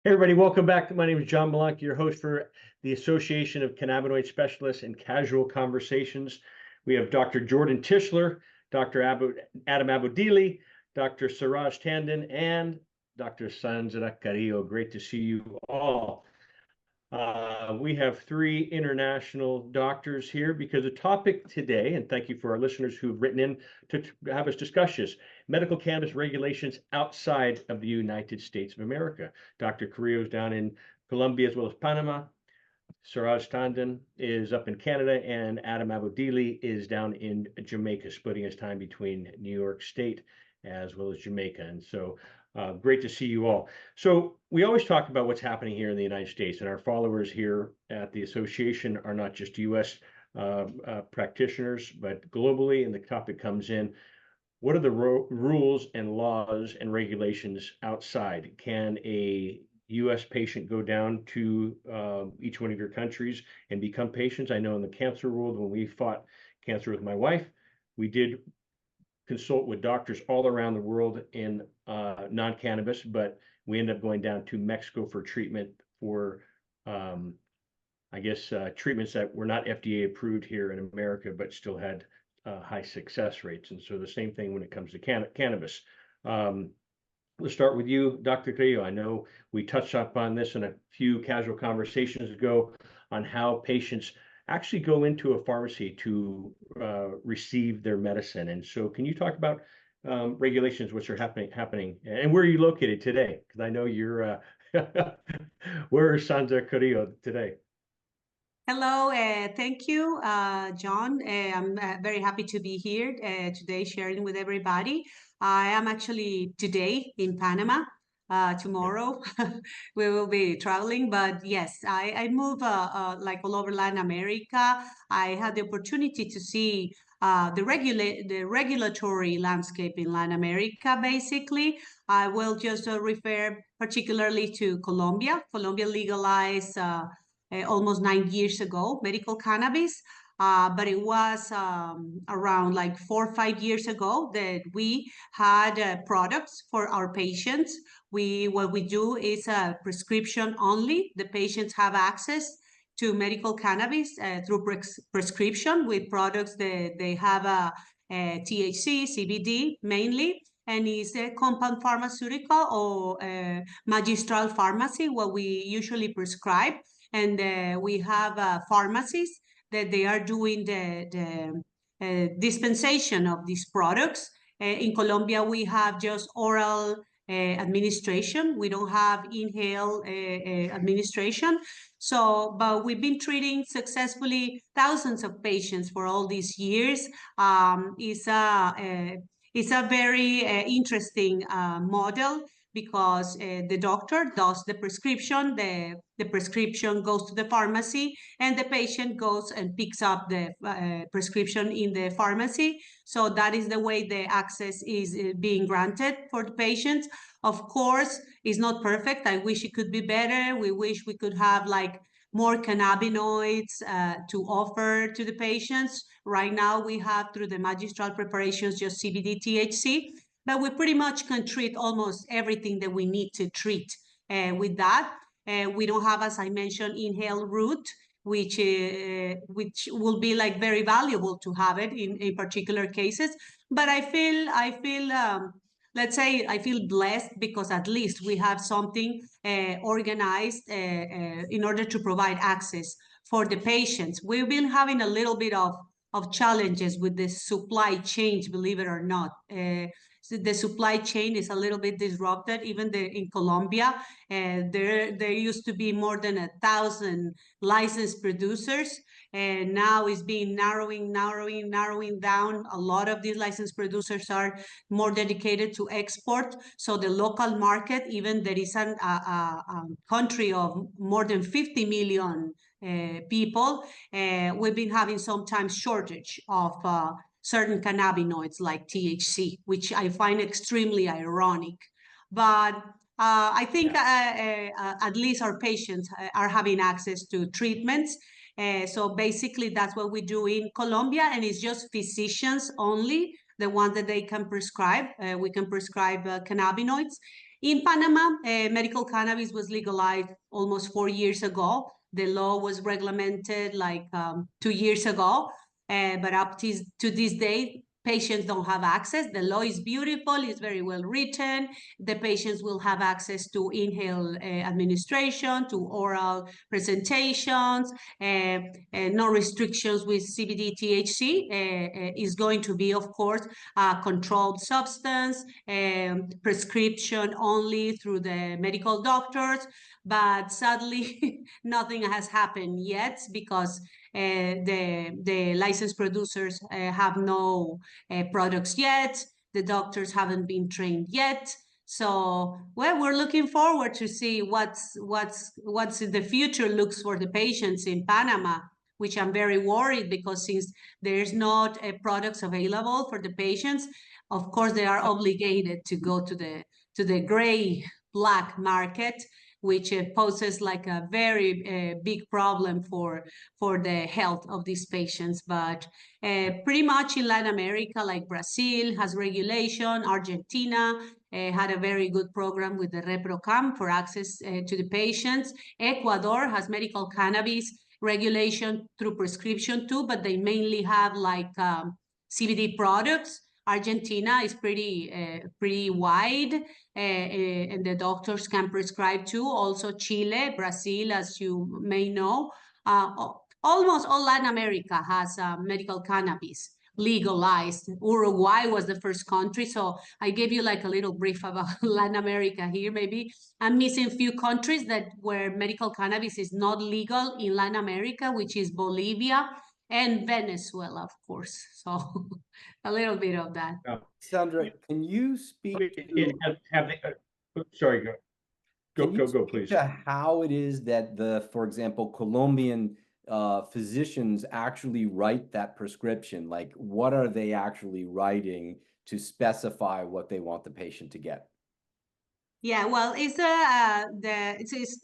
Hey everybody, welcome back. My name is John Malanca, your host for the Association of Cannabinoid Specialists and Casual Conversations. We have Dr. Jordan Tishler, Dr. Adam Abodeely, Dr. Suraj Tandon, and Dr. Sandra Carrillo. Great to see you all. We have three international doctors here because the topic today, and thank you for our listeners who've written in to have us discuss this, medical cannabis regulations outside of the United States of America. Dr. Carrillo is down in Colombia as well as Panama. Suraj Tandon is up in Canada, and Adam Abodeely is down in Jamaica, splitting his time between New York State as well as Jamaica. And so great to see you all. So we always talk about what's happening here in the United States, and our followers here at the association are not just U.S. Practitioners, but globally, and the topic comes in, what are the rules and laws and regulations outside? Can a U.S. patient go down to each one of your countries and become patients? I know in the cancer world, when we fought cancer with my wife, we did consult with doctors all around the world in non-cannabis, but we ended up going down to Mexico for treatment for, treatments that were not FDA approved here in America, but still had high success rates. And so the same thing when it comes to cannabis. Let's start with you, Dr. Carrillo. I know we touched upon this in a few casual conversations ago on how patients actually go into a pharmacy to receive their medicine. And so can you talk about regulations which are happening, and where are you located today? Because I know you're, where is Sandra Carrillo today? Hello, thank you, John. I'm very happy to be here today sharing with everybody. I am actually today in Panama. Tomorrow we will be traveling, but yes, I move like all over Latin America. I had the opportunity to see the regulatory landscape in Latin America. Basically, I will just refer particularly to Colombia. Colombia legalized almost 9 years ago medical cannabis. But it was around like 4 or 5 years ago that we had products for our patients. What we do is a prescription only. The patients have access to medical cannabis through prescription with products that they have THC, CBD mainly, and is a compound pharmaceutical or magistral pharmacy, what we usually prescribe. And we have pharmacies that they are doing the dispensation of these products. In Colombia, we have just oral administration. We don't have inhale administration. So, but we've been treating successfully thousands of patients for all these years. It's a very interesting model because the doctor does the prescription, the prescription goes to the pharmacy, and the patient goes and picks up the prescription in the pharmacy. So that is the way the access is being granted for the patients. Of course, it's not perfect. I wish it could be better. We wish we could have like more cannabinoids to offer to the patients. Right now, we have through the magistral preparations just CBD, THC, but we pretty much can treat almost everything that we need to treat with that. We don't have, as I mentioned, inhale route, which will be like very valuable to have it in particular cases. But I feel let's say I feel blessed because at least we have something organized in order to provide access for the patients. We've been having a little bit of challenges with the supply chain, believe it or not. So the supply chain is a little bit disrupted. Even in Colombia, there used to be more than 1,000 licensed producers, and now it's been narrowing down. A lot of these licensed producers are more dedicated to export. So the local market, even there is a country of more than 50 million people, we've been having sometimes shortage of certain cannabinoids like THC, which I find extremely ironic. But I think at least our patients are having access to treatments. So basically that's what we do in Colombia, and it's just physicians only, the ones that they can prescribe. We can prescribe cannabinoids. In Panama, medical cannabis was legalized almost 4 years ago. The law was regulated like 2 years ago, but up to this day, patients don't have access. The law is beautiful, it's very well written. The patients will have access to inhale administration, to oral presentations, no restrictions with CBD THC. Is going to be, of course, a controlled substance, prescription only through the medical doctors. But sadly, nothing has happened yet because the licensed producers have no products yet. The doctors haven't been trained yet. So, well, we're looking forward to see what's in the future looks for the patients in Panama, which I'm very worried because since there's not products available for the patients, of course they are obligated to go to the gray black market, which poses like a very big problem for the health of these patients. But pretty much in Latin America, like Brazil has regulation, Argentina had a very good program with the ReproCam for access to the patients. Ecuador has medical cannabis regulation through prescription too, but they mainly have like CBD products. Argentina is pretty wide, and the doctors can prescribe too. Also Chile, Brazil, as you may know, almost all Latin America has medical cannabis legalized. Uruguay was the first country, so I gave you like a little brief about Latin America here. Maybe I'm missing a few countries where medical cannabis is not legal in Latin America, which is Bolivia and Venezuela, of course. So a little bit of that. Sandra, can you speak sorry, go, please. To how it is that for example, Colombian physicians actually write that prescription? Like, what are they actually writing to specify what they want the patient to get? Yeah, well, it's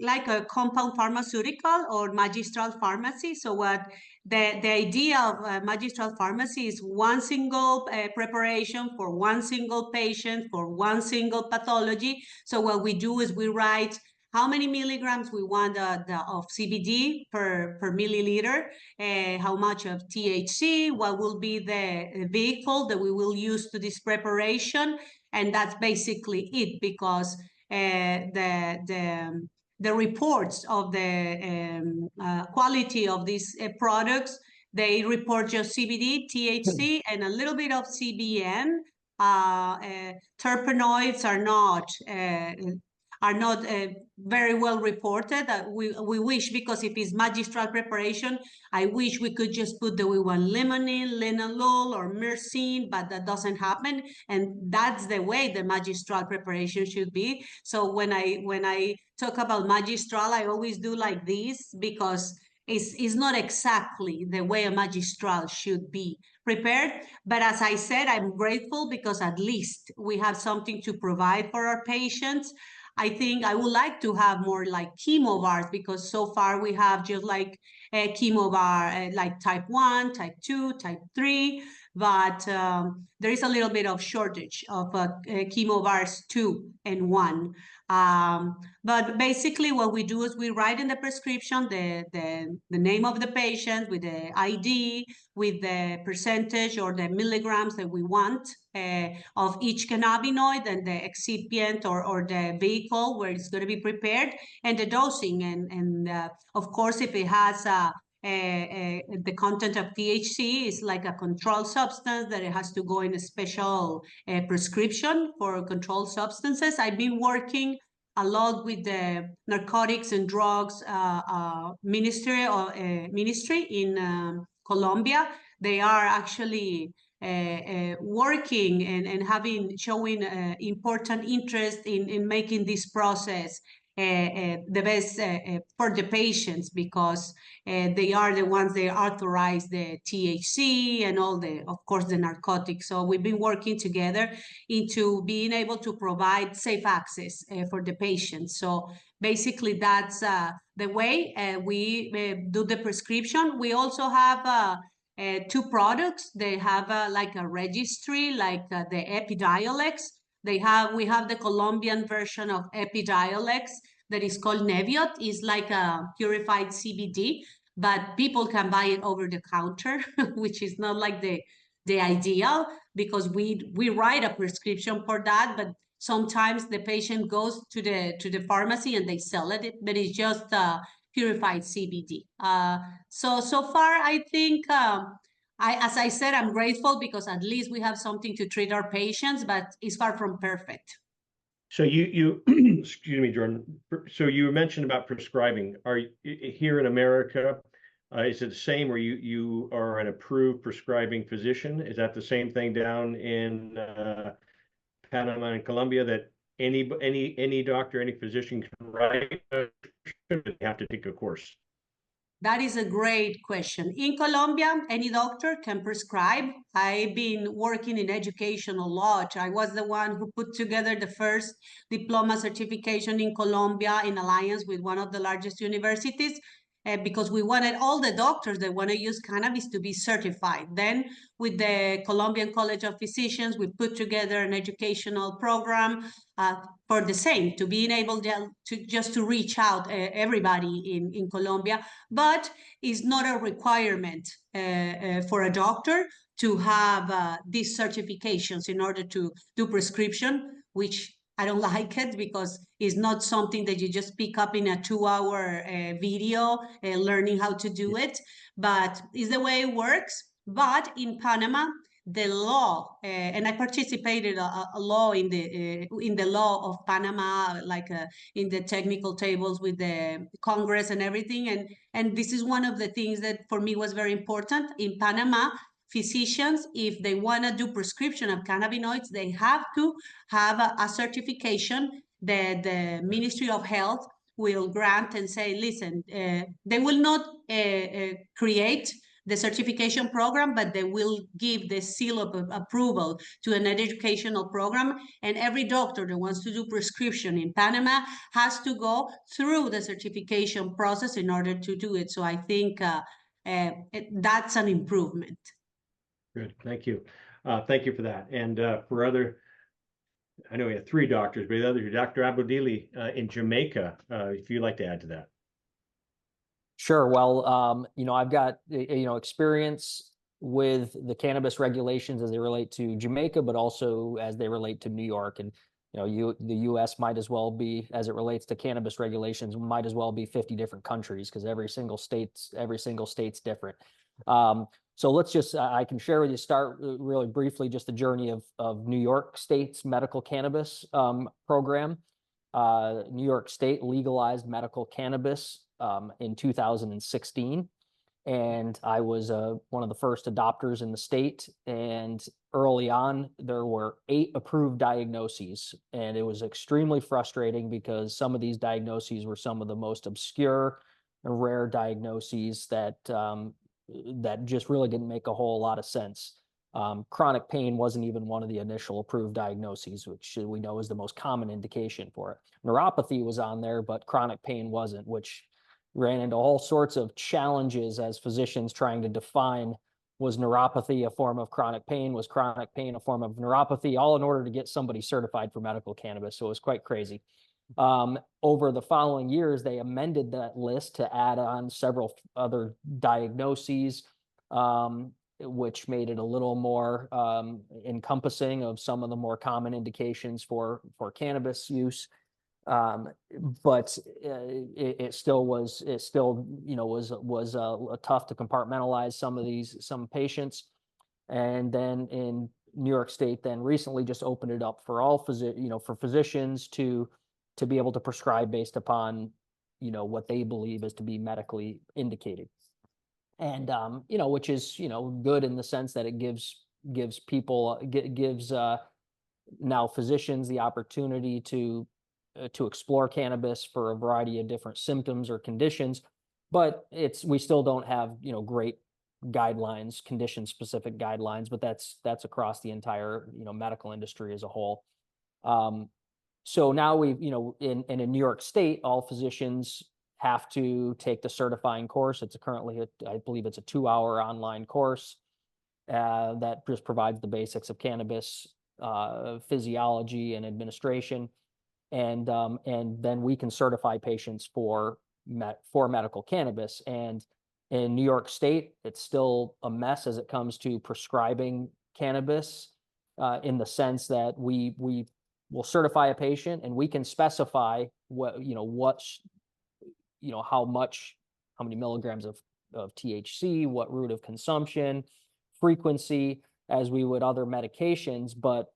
like a compound pharmaceutical or magistral pharmacy. So what the idea of magistral pharmacy is one single preparation for one single patient for one single pathology. So what we do is we write how many milligrams we want of CBD per milliliter, how much of THC, what will be the vehicle that we will use to this preparation. And that's basically it, because the reports of the quality of these products, they report just CBD, THC, and a little bit of CBN. Terpenoids are not very well reported. We wish, because if it's magistral preparation, I wish we could just put the one limonene, linalool, or myrcene, but that doesn't happen. And that's the way the magistral preparation should be. So when I talk about magistral, I always do like this, because it's not exactly the way a magistral should be prepared. But as I said, I'm grateful because at least we have something to provide for our patients. I think I would like to have more like chemo bars, because so far we have just like a chemo bar, like type 1, type 2, type 3, but there is a little bit of shortage of chemo bars 2 and 1. But basically what we do is we write in the prescription the name of the patient with the ID, with the percentage or the milligrams that we want of each cannabinoid, and the excipient or the vehicle where it's going to be prepared, and the dosing. And of course, if it has the content of THC, is like a controlled substance that it has to go in a special prescription for controlled substances. I've been working a lot with the narcotics and drugs ministry in Colombia. They are actually working and showing important interest in making this process the best for the patients, because they are the ones that authorize the THC and all of course, the narcotics. So we've been working together into being able to provide safe access for the patients. So basically, that's the way we do the prescription. We also have 2 products. They have like a registry, like the Epidiolex, We have the Colombian version of Epidiolex that is called Neviot. It's like a purified CBD, but people can buy it over the counter, which is not like the ideal, because we write a prescription for that, but sometimes the patient goes to the pharmacy and they sell it, but it's just purified CBD. So far, I think as I said, I'm grateful because at least we have something to treat our patients, but it's far from perfect. So you excuse me, Jordan. So you mentioned about prescribing. Are you here in America? Is it the same, or you are an approved prescribing physician? Is that the same thing down in Panama and Colombia, that any doctor, any physician can write? They have to take a course. That is a great question. In Colombia, any doctor can prescribe. I've been working in education a lot. I was the one who put together the first diploma certification in Colombia in alliance with one of the largest universities, because we wanted all the doctors that want to use cannabis to be certified. Then with the Colombian College of Physicians, we put together an educational program for the same, to being able to reach out everybody in Colombia, but it's not a requirement for a doctor to have these certifications in order to do prescription, which I don't like it, because it's not something that you just pick up in a 2-hour video learning how to do it, but it's the way it works. But in Panama, the law, and I participated a law in the law of Panama, like in the technical tables with the Congress and everything. And this is one of the things that for me was very important. In Panama, physicians, if they want to do prescription of cannabinoids, they have to have a certification that the Ministry of Health will grant and say, listen, they will not create the certification program, but they will give the seal of approval to an educational program. And every doctor that wants to do prescription in Panama has to go through the certification process in order to do it. So I think that's an improvement. Good, thank you. Thank you for that. And for other, I know we have 3 doctors, but the other, Dr. Abodeely in Jamaica, if you'd like to add to that. Sure. Well, I've got, experience with the cannabis regulations as they relate to Jamaica, but also as they relate to New York. And, the U.S. might as well be, as it relates to cannabis regulations, might as well be 50 different countries, because every single state's different. So let's just, I can share with you, start really briefly, just the journey of New York State's medical cannabis program. New York State legalized medical cannabis in 2016, and I was one of the first adopters in the state. And early on, there were 8 approved diagnoses, and it was extremely frustrating because some of these diagnoses were some of the most obscure and rare diagnoses that just really didn't make a whole lot of sense. Chronic pain wasn't even one of the initial approved diagnoses, which we know is the most common indication for it. Neuropathy was on there, but chronic pain wasn't, which ran into all sorts of challenges as physicians trying to define, was neuropathy a form of chronic pain? Was chronic pain a form of neuropathy? All in order to get somebody certified for medical cannabis. So it was quite crazy. Over the following years, they amended that list to add on several other diagnoses, which made it a little more encompassing of some of the more common indications for cannabis use. But it still was tough to compartmentalize some patients. And then in New York State, then recently just opened it up for all for physicians to be able to prescribe based upon what they believe is to be medically indicated. And which is good in the sense that it gives now physicians the opportunity to explore cannabis for a variety of different symptoms or conditions. But we still don't have great guidelines, condition specific guidelines, but that's across the entire medical industry as a whole. So now we've in New York State, all physicians have to take the certifying course. It's I believe it's a 2-hour online course that just provides the basics of cannabis. physiology and administration, and then we can certify patients for medical cannabis. And in New York State, it's still a mess as it comes to prescribing cannabis, in the sense that we will certify a patient and we can specify how many milligrams of THC, what route of consumption, frequency, as we would other medications, but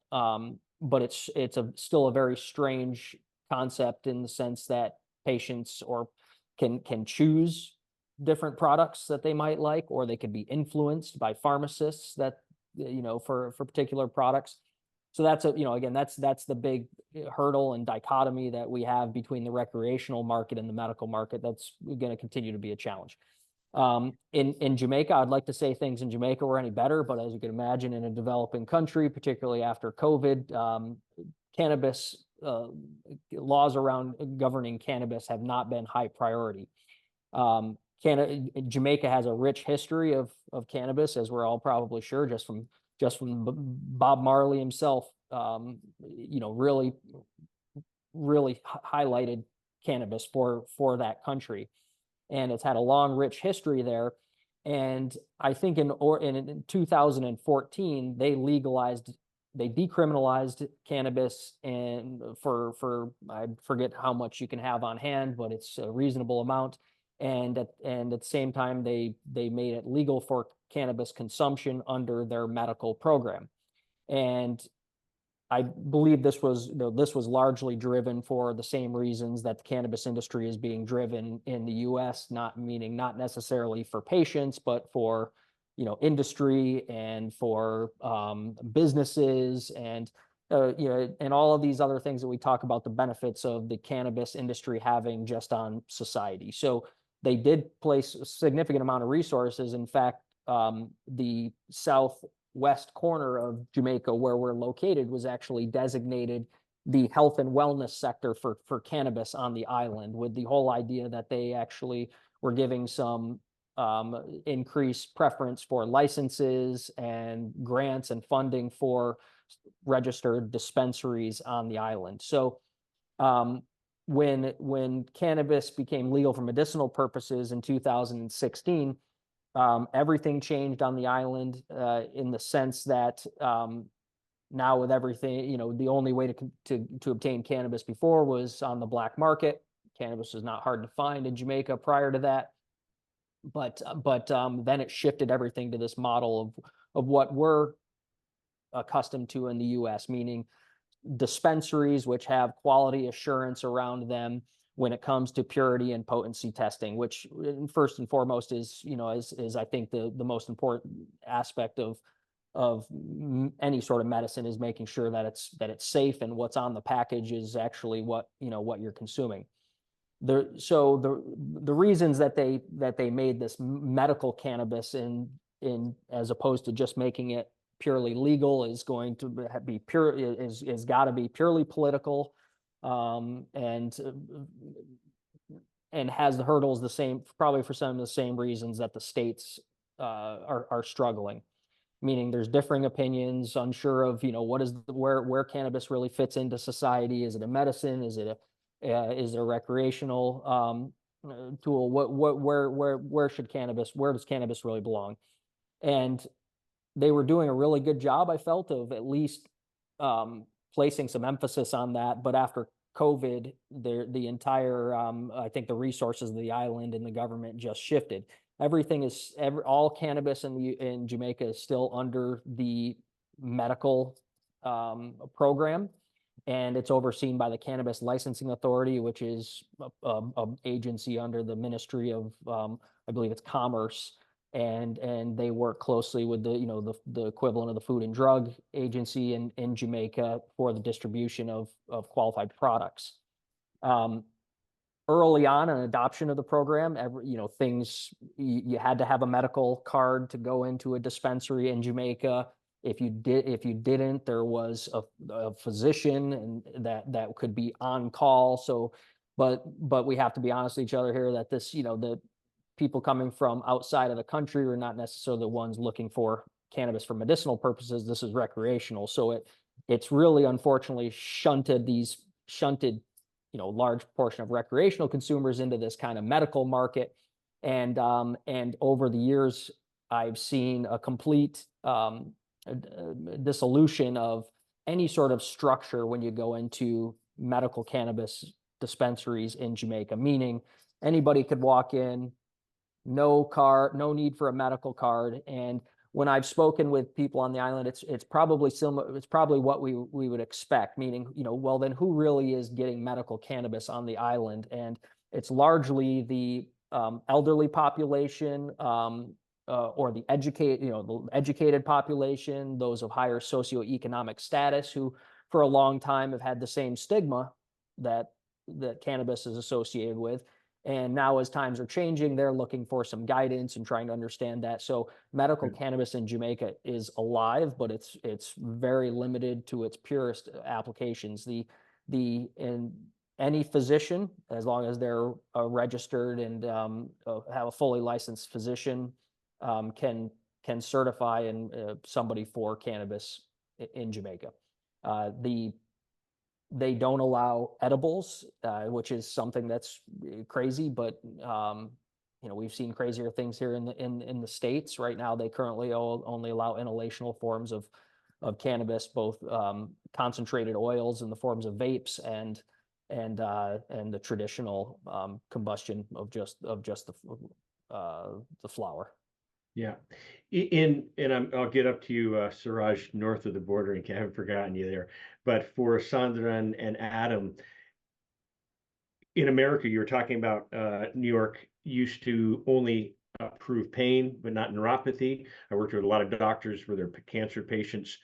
it's still a very strange concept in the sense that patients can choose different products that they might like, or they could be influenced by pharmacists that for particular products. So that's again, that's the big hurdle and dichotomy that we have between the recreational market and the medical market. That's going to continue to be a challenge. In Jamaica, I'd like to say things in Jamaica were any better, but as you can imagine, in a developing country, particularly after COVID, cannabis laws around governing cannabis have not been high priority. Jamaica has a rich history of cannabis, as we're all probably sure, just from Bob Marley himself, really highlighted cannabis for that country. And it's had a long, rich history there. And I think in 2014, they decriminalized cannabis, and for I forget how much you can have on hand, but it's a reasonable amount. And at the same time, they made it legal for cannabis consumption under their medical program. And I believe this was largely driven for the same reasons that the cannabis industry is being driven in the U.S., not necessarily for patients, but for industry and for businesses and and all of these other things that we talk about, the benefits of the cannabis industry having just on society. So they did place a significant amount of resources. In fact, the southwest corner of Jamaica, where we're located, was actually designated the health and wellness sector for cannabis on the island, with the whole idea that they actually were giving some increased preference for licenses and grants and funding for registered dispensaries on the island. So when cannabis became legal for medicinal purposes in 2016, everything changed on the island, in the sense that now with everything, the only way to obtain cannabis before was on the black market. Cannabis was not hard to find in Jamaica prior to that, but then it shifted everything to this model of what we're accustomed to in the U.S., meaning dispensaries which have quality assurance around them when it comes to purity and potency testing, which first and foremost is I think the most important aspect of any sort of medicine, is making sure that it's safe and what's on the package is actually what you're consuming. So the reasons that they made this medical cannabis in as opposed to just making it purely legal is going to be got to be purely political, and has the hurdles the same, probably for some of the same reasons that the states are struggling. Meaning there's differing opinions, unsure of where cannabis really fits into society. Is it a medicine? Is it a recreational tool? Where does cannabis really belong? And they were doing a really good job, I felt, of at least placing some emphasis on that. But after COVID, the entire I think the resources of the island and the government just shifted. All cannabis in Jamaica is still under the medical program, and it's overseen by the Cannabis Licensing Authority, which is an agency under the Ministry of I believe it's Commerce. And they work closely with the equivalent of the Food and Drug Agency in Jamaica for the distribution of qualified products. Early on in adoption of the program, you had to have a medical card to go into a dispensary in Jamaica. If you didn't, there was a physician and that could be on call. So, but we have to be honest with each other here that the people coming from outside of the country are not necessarily the ones looking for cannabis for medicinal purposes. This is recreational. So it's really unfortunately shunted, large portion of recreational consumers into this kind of medical market. And over the years, I've seen a complete dissolution of any sort of structure when you go into medical cannabis dispensaries in Jamaica, meaning anybody could walk in, no card, no need for a medical card. And when I've spoken with people on the island, it's probably similar. It's probably what we would expect, meaning, well, then who really is getting medical cannabis on the island? And it's largely the elderly population, or the educated population, those of higher socioeconomic status, who for a long time have had the same stigma that cannabis is associated with. And now, as times are changing, they're looking for some guidance and trying to understand that. So medical cannabis in Jamaica is alive, but it's very limited to its purest applications. And any physician, as long as they're registered and have a fully licensed physician, can certify somebody for cannabis in Jamaica. They don't allow edibles, which is something that's crazy, but we've seen crazier things here in the States. Right now, they currently only allow inhalational forms of cannabis, both concentrated oils in the forms of vapes and the traditional combustion of just the flower. Yeah. I'll get up to you, Suraj, north of the border, and I haven't forgotten you there. But for Sandra and Adam, in America, you were talking about New York used to only approve pain, but not neuropathy. I worked with a lot of doctors where their cancer patients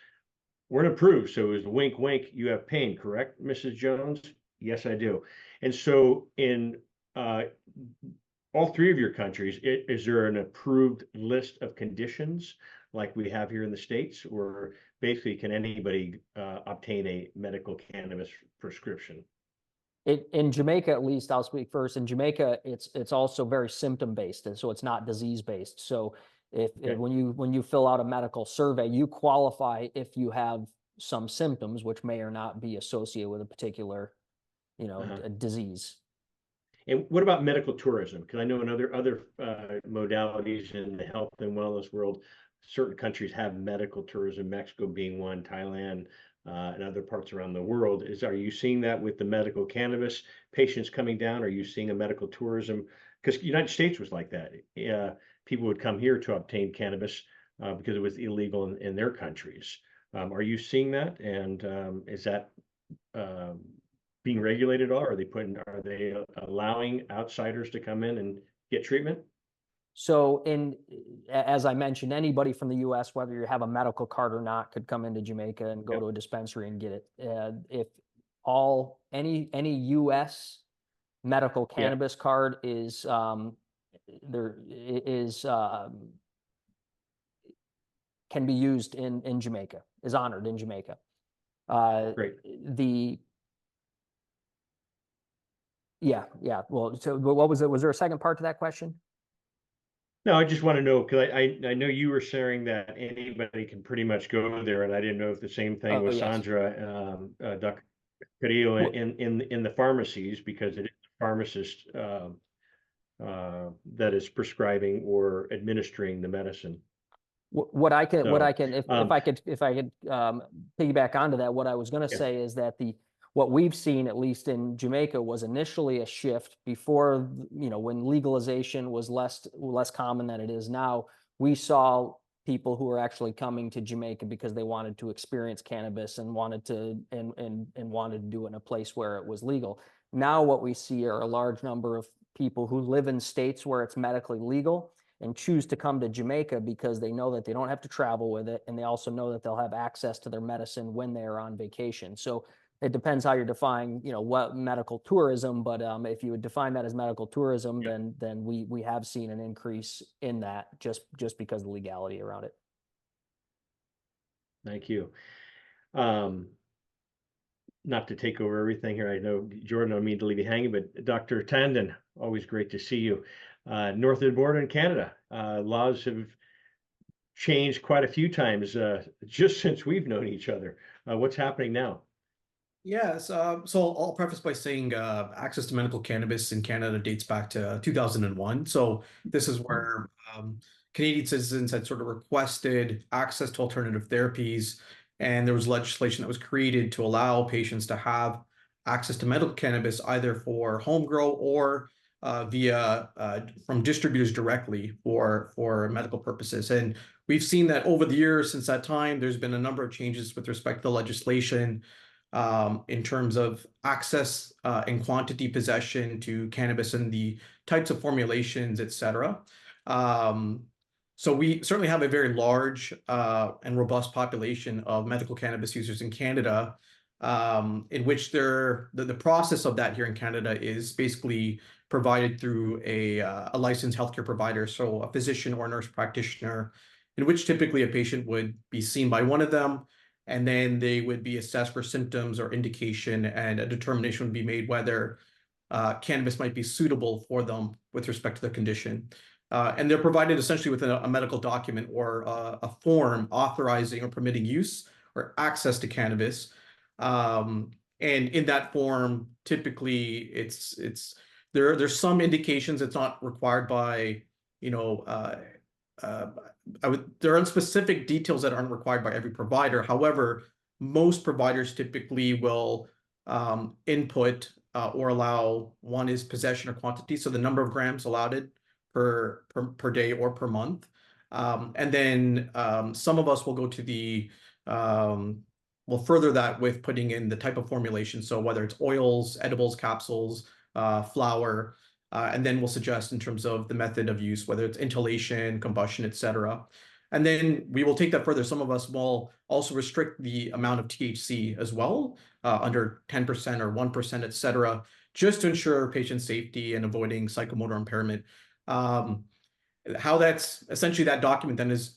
weren't approved. So it was wink, wink, you have pain, correct, Mrs. Jones? Yes, I do. And so in all three of your countries, is there an approved list of conditions like we have here in the States, or basically can anybody obtain a medical cannabis prescription? In Jamaica, at least, I'll speak first. In Jamaica, it's also very symptom based, and so it's not disease based. So when you fill out a medical survey, you qualify if you have some symptoms which may or not be associated with a particular a disease. And what about medical tourism? Because I know in other modalities in the health and wellness world, certain countries have medical tourism, Mexico being one, Thailand, and other parts around the world. Are you seeing that with the medical cannabis patients coming down? Are you seeing a medical tourism? Because the United States was like that. People would come here to obtain cannabis because it was illegal in their countries. Are you seeing that? And is that being regulated at all? Are they allowing outsiders to come in and get treatment? So as I mentioned, anybody from the US, whether you have a medical card or not, could come into Jamaica and go to a dispensary and get it. If any US medical cannabis card is can be used in Jamaica, is honored in Jamaica. Great. Yeah. Well, so what was it? Was there a second part to that question? No, I just want to know, because I know you were sharing that anybody can pretty much go there, and I didn't know if the same thing with Sandra, Dr. Carrillo in the pharmacies, because it is a pharmacist that is prescribing or administering the medicine. If I could piggyback onto that, what I was going to say is that what we've seen, at least in Jamaica, was initially a shift before, when legalization was less common than it is now. We saw people who were actually coming to Jamaica because they wanted to experience cannabis and wanted to do it in a place where it was legal. Now what we see are a large number of people who live in states where it's medically legal and choose to come to Jamaica because they know that they don't have to travel with it, and they also know that they'll have access to their medicine when they are on vacation. So it depends how you're defining, what medical tourism, but if you would define that as medical tourism, then we have seen an increase in that just because of the legality around it. Thank you. Not to take over everything here. I know, Jordan, I don't mean to leave you hanging, but Dr. Tandon, always great to see you. North of the border in Canada, laws have changed quite a few times just since we've known each other. What's happening now? Yes, so I'll preface by saying access to medical cannabis in Canada dates back to 2001. So this is where Canadian citizens had sort of requested access to alternative therapies, and there was legislation that was created to allow patients to have access to medical cannabis either for home grow or via from distributors directly for medical purposes. And we've seen that over the years since that time, there's been a number of changes with respect to legislation in terms of access and quantity possession to cannabis and the types of formulations, et cetera. So we certainly have a very large and robust population of medical cannabis users in Canada, in which the process of that here in Canada is basically provided through a licensed healthcare provider, so a physician or nurse practitioner, in which typically a patient would be seen by one of them, and then they would be assessed for symptoms or indication, and a determination would be made whether cannabis might be suitable for them with respect to the condition. And they're provided essentially with a medical document or a form authorizing or permitting use or access to cannabis. And in that form, typically there's some indications it's not required by, there are specific details that aren't required by every provider. However, most providers typically will input or allow, one is possession or quantity, so the number of grams allowed per day or per month. And then some of us will go to we'll further that with putting in the type of formulation. So whether it's oils, edibles, capsules, flour, and then we'll suggest in terms of the method of use, whether it's inhalation, combustion, et cetera. And then we will take that further. Some of us will also restrict the amount of THC as well, under 10% or 1%, et cetera, just to ensure patient safety and avoiding psychomotor impairment. How that's essentially, that document then is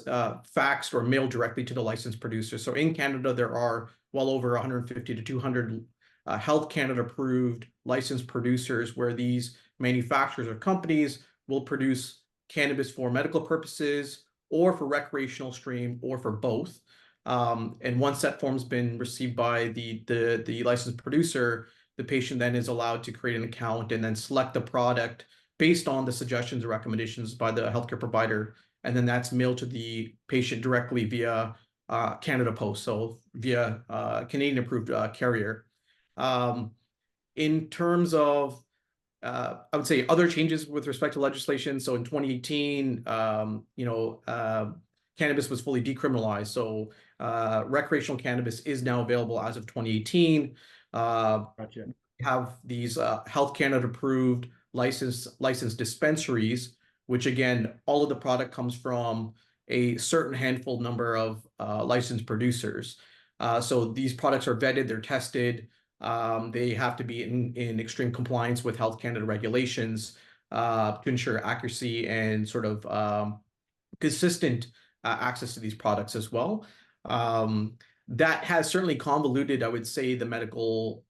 faxed or mailed directly to the licensed producer. So in Canada, there are well over 150 to 200 Health Canada approved licensed producers, where these manufacturers or companies will produce cannabis for medical purposes or for recreational stream or for both. And once that form's been received by the licensed producer, the patient then is allowed to create an account and then select the product based on the suggestions or recommendations by the healthcare provider. And then that's mailed to the patient directly via Canada Post, so via Canadian approved carrier. In terms of, I would say, other changes with respect to legislation. So in 2018, cannabis was fully decriminalized. So recreational cannabis is now available as of 2018. Gotcha. We have these Health Canada approved licensed dispensaries, which again, all of the product comes from a certain handful number of licensed producers. So these products are vetted, they're tested. They have to be in extreme compliance with Health Canada regulations to ensure accuracy and sort of consistent access to these products as well. That has certainly convoluted, I would say, the medical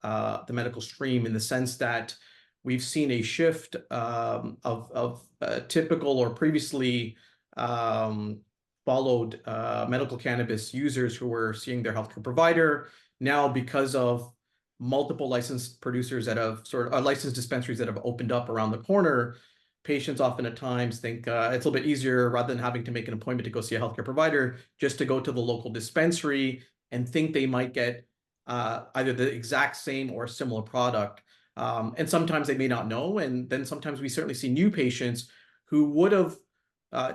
stream, in the sense that we've seen a shift of typical or previously followed medical cannabis users who were seeing their healthcare provider. Now, because of multiple licensed producers that have licensed dispensaries that have opened up around the corner, patients often at times think it's a little bit easier, rather than having to make an appointment to go see a healthcare provider, just to go to the local dispensary and think they might get either the exact same or similar product. And sometimes they may not know. And then sometimes we certainly see new patients who would have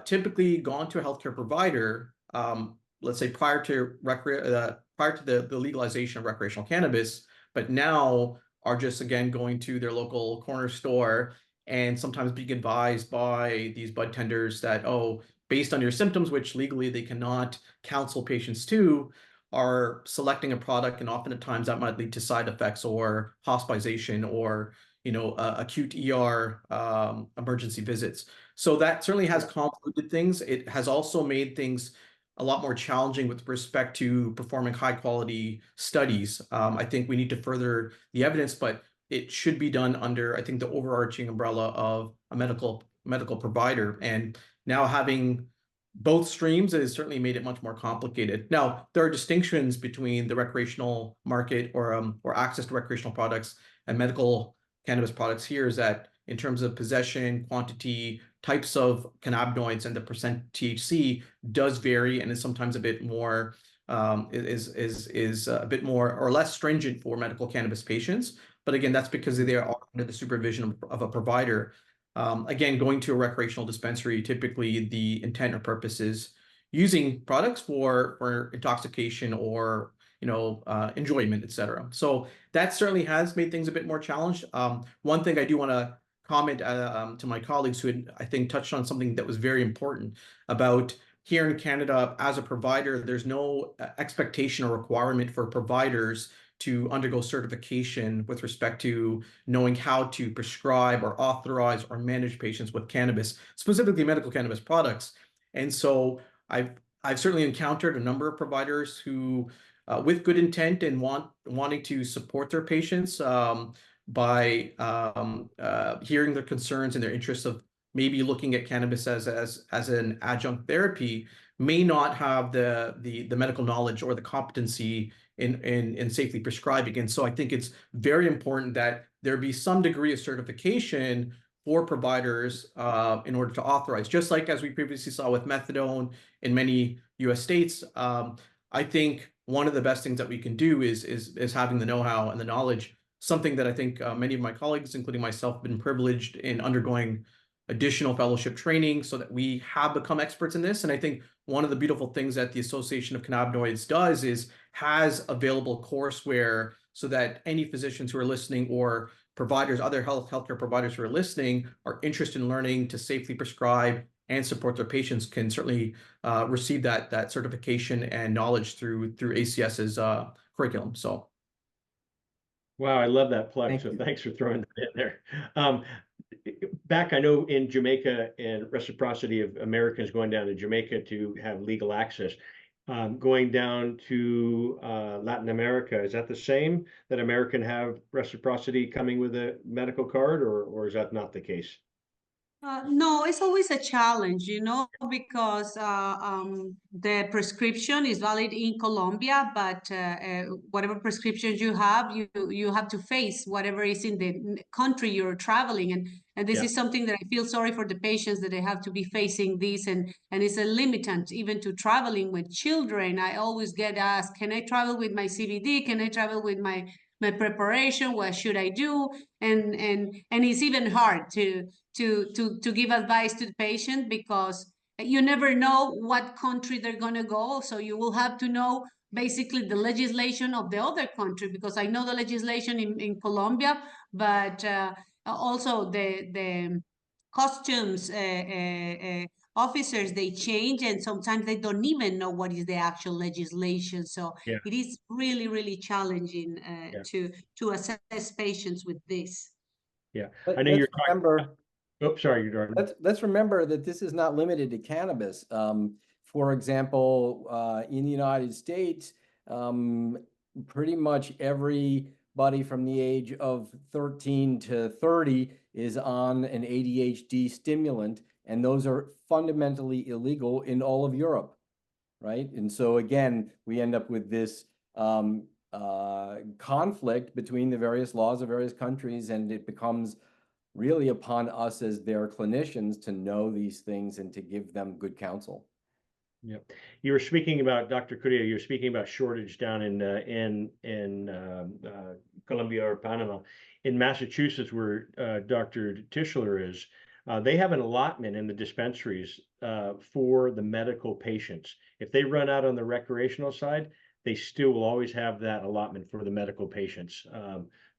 typically gone to a healthcare provider, let's say prior to the legalization of recreational cannabis, but now are just, again, going to their local corner store and sometimes being advised by these bud tenders that, oh, based on your symptoms, which legally they cannot counsel patients to, are selecting a product, and often at times that might lead to side effects or hospitalization or acute ER emergency visits. So that certainly has convoluted things. It has also made things a lot more challenging with respect to performing high quality studies. I think we need to further the evidence, but it should be done under, I think, the overarching umbrella of a medical provider. And now having both streams, it has certainly made it much more complicated. Now, there are distinctions between the recreational market or access to recreational products and medical cannabis products here, is that in terms of possession, quantity, types of cannabinoids, and the percent THC does vary and is sometimes a bit more is a bit more or less stringent for medical cannabis patients. But again, that's because they are under the supervision of a provider. Again, going to a recreational dispensary, typically the intent or purpose is using products for intoxication or enjoyment, etc. So that certainly has made things a bit more challenged. One thing I do want to comment to my colleagues who had, I think, touched on something that was very important about here in Canada as a provider. There's no expectation or requirement for providers to undergo certification with respect to knowing how to prescribe or authorize or manage patients with cannabis, specifically medical cannabis products. And so I've certainly encountered a number of providers who, with good intent and wanting to support their patients by hearing their concerns and their interests of maybe looking at cannabis as an adjunct therapy, may not have the medical knowledge or the competency in safely prescribing. And so I think it's very important that there be some degree of certification for providers in order to authorize, just like as we previously saw with methadone in many US states. I think one of the best things that we can do is having the know-how and the knowledge, something that I think many of my colleagues, including myself, have been privileged in undergoing additional fellowship training so that we have become experts in this. And I think one of the beautiful things that the Association of Cannabinoids does is has available courseware so that any physicians who are listening or providers, other healthcare providers who are listening, are interested in learning to safely prescribe and support their patients can certainly receive that certification and knowledge through ACS's curriculum. So. Wow, I love that plug. Thank So you. thanks for throwing that in there. Back, I know in Jamaica and reciprocity of Americans going down to Jamaica to have legal access, going down to Latin America, is that the same, that American have reciprocity coming with a medical card, or is that not the case? No, it's always a challenge, because the prescription is valid in Colombia, but whatever prescriptions you have, you have to face whatever is in the country you're traveling. And this Yeah. is something that I feel sorry for the patients that they have to be facing this, and it's a limitant even to traveling with children. I always get asked, can I travel with my CBD? Can I travel with my preparation? What should I do? And it's even hard to give advice to the patient, because you never know what country they're going to go. So you will have to know basically the legislation of the other country, because I know the legislation in Colombia, but also the customs officers, they change, and sometimes they don't even know what is the actual legislation. So Yeah. it is really, really challenging Yeah. to assess patients with this. Yeah, But I know let's you're talking. remember, Oh, sorry, you're talking. let's remember that this is not limited to cannabis. For example, in the United States, pretty much everybody from the age of 13 to 30 is on an ADHD stimulant, and those are fundamentally illegal in all of Europe, right? And so again, we end up with this conflict between the various laws of various countries, and it becomes really upon us as their clinicians to know these things and to give them good counsel. Yeah, you were speaking about, Dr. Carrillo, you were speaking about shortage down in Colombia or Panama. In Massachusetts, where Dr. Tishler is, they have an allotment in the dispensaries for the medical patients. If they run out on the recreational side, they still will always have that allotment for the medical patients,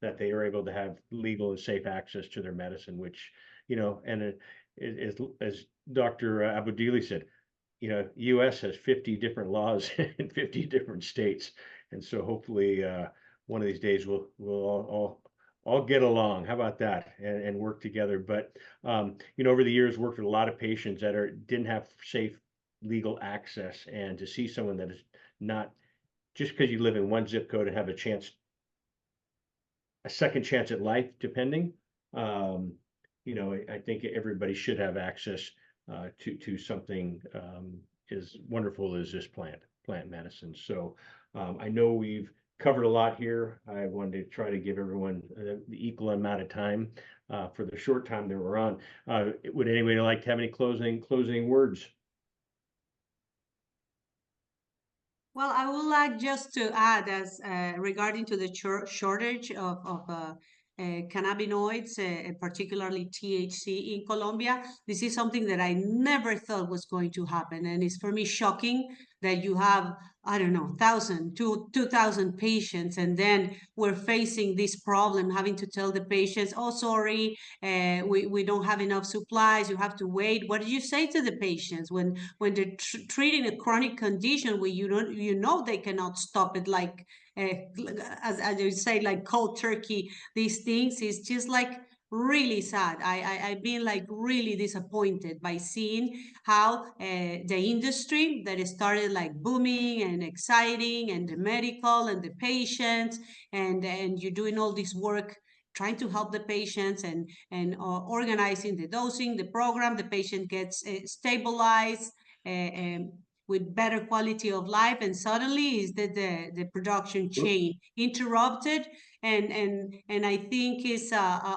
that they are able to have legal and safe access to their medicine, which, and as Dr. Abodeely said, US has 50 different laws in 50 different states. And so hopefully one of these days we'll all get along. How about that? And work together. But, over the years, worked with a lot of patients that didn't have safe legal access, and to see someone that is not, just because you live in one zip code and have a second chance at life, depending, I think everybody should have access to something as wonderful as this plant medicine. So I know we've covered a lot here. I wanted to try to give everyone the equal amount of time for the short time that we're on. Would anybody like to have any closing words? Well, I would like just to add as regarding to the shortage of cannabinoids, particularly THC in Colombia. This is something that I never thought was going to happen. And it's for me shocking that you have, I don't know, 1,000, 2,000 patients, and then we're facing this problem, having to tell the patients, oh, sorry, we don't have enough supplies, you have to wait. What do you say to the patients when they're treating a chronic condition where you know they cannot stop it, like as you say, like cold turkey? These things is just like really sad. I've been like really disappointed by seeing how the industry that started like booming and exciting, and the medical and the patients, and you're doing all this work trying to help the patients and organizing the dosing, the program, the patient gets stabilized with better quality of life, and suddenly is the production chain interrupted. And I think is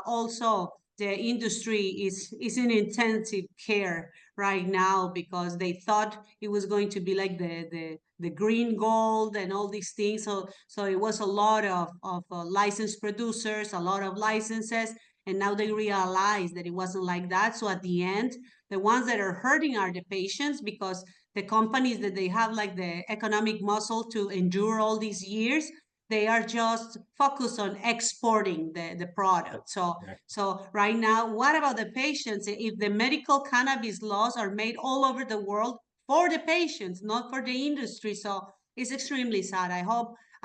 also the industry is in intensive care right now, because they thought it was going to be like the green gold and all these things. So it was a lot of licensed producers, a lot of licenses, and now they realize that it wasn't like that. So at the end, the ones that are hurting are the patients, because the companies that they have like the economic muscle to endure all these years, they are just focused on exporting the product. So right now, what about the patients? If the medical cannabis laws are made all over the world for the patients, not for the industry, so it's extremely sad. I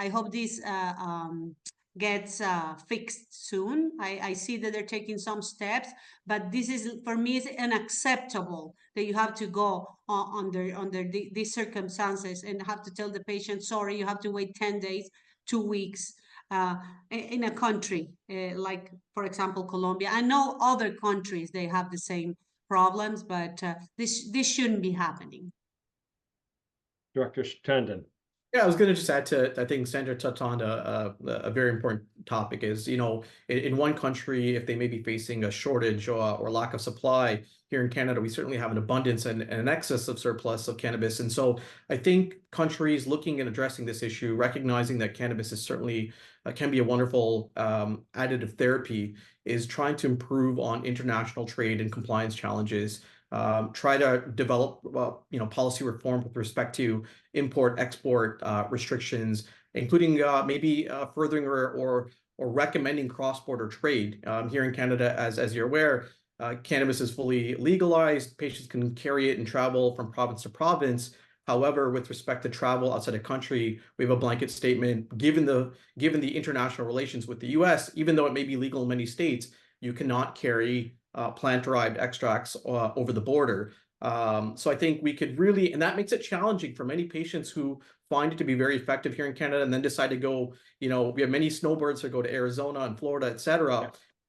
hope this gets fixed soon. I see that they're taking some steps, but this is, for me, is unacceptable that you have to go under these circumstances and have to tell the patient, sorry, you have to wait 10 days, 2 weeks in a country like, for example, Colombia. I know other countries, they have the same problems, but this shouldn't be happening. Dr. Tandon. Yeah, I was going to just add to, I think Sandra touched on a very important topic is, you know, in one country, if they may be facing a shortage or lack of supply, here in Canada, we certainly have an abundance and an excess of surplus of cannabis. And so I think countries looking at addressing this issue, recognizing that cannabis is certainly can be a wonderful additive therapy, is trying to improve on international trade and compliance challenges. Try to develop, policy reform with respect to import-export restrictions, including maybe furthering or recommending cross-border trade. Here in Canada, as you're aware, cannabis is fully legalized. Patients can carry it and travel from province to province. However, with respect to travel outside the country, we have a blanket statement. Given the international relations with the U.S., even though it may be legal in many states, you cannot carry plant-derived extracts over the border. So I think we could really, and that makes it challenging for many patients who find it to be very effective here in Canada and then decide to go, we have many snowbirds who go to Arizona and Florida, et cetera. Yeah.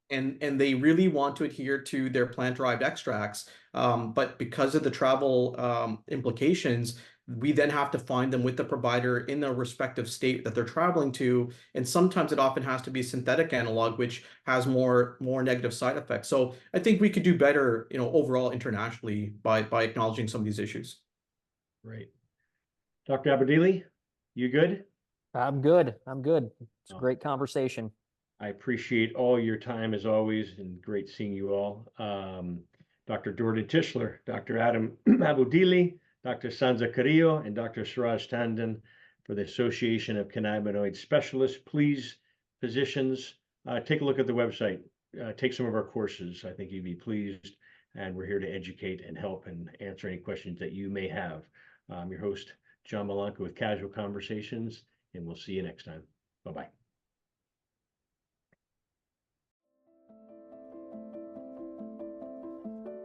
And they really want to adhere to their plant-derived extracts. But because of the travel implications, we then have to find them with the provider in the respective state that they're traveling to. And sometimes it often has to be synthetic analog, which has more negative side effects. So I think we could do better, overall internationally by acknowledging some of these issues. Great. Dr. Abodeely, you good? I'm good. It's a great conversation. I appreciate all your time as always, and great seeing you all. Dr. Jordan Tishler, Dr. Adam Abodeely, Dr. Sandra Carrillo, and Dr. Suraj Tandon for the Association of Cannabinoid Specialists. Please, physicians, take a look at the website. Take some of our courses. I think you'd be pleased. And we're here to educate and help and answer any questions that you may have. I'm your host, John Malanca with Casual Conversations, and we'll see you next time. Bye-bye.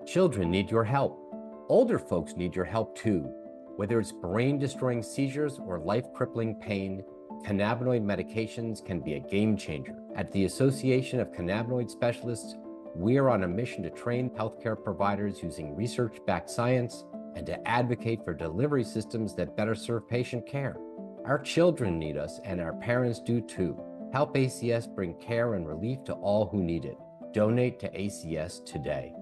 Children need your help. Older folks need your help too. Whether it's brain-destroying seizures or life-crippling pain, cannabinoid medications can be a game changer. At the Association of Cannabinoid Specialists, We are on a mission to train healthcare providers using research-backed science and to advocate for delivery systems that better serve patient care. Our children need us, and our parents do too. Help ACS bring care and relief to all who need it. Donate to ACS today.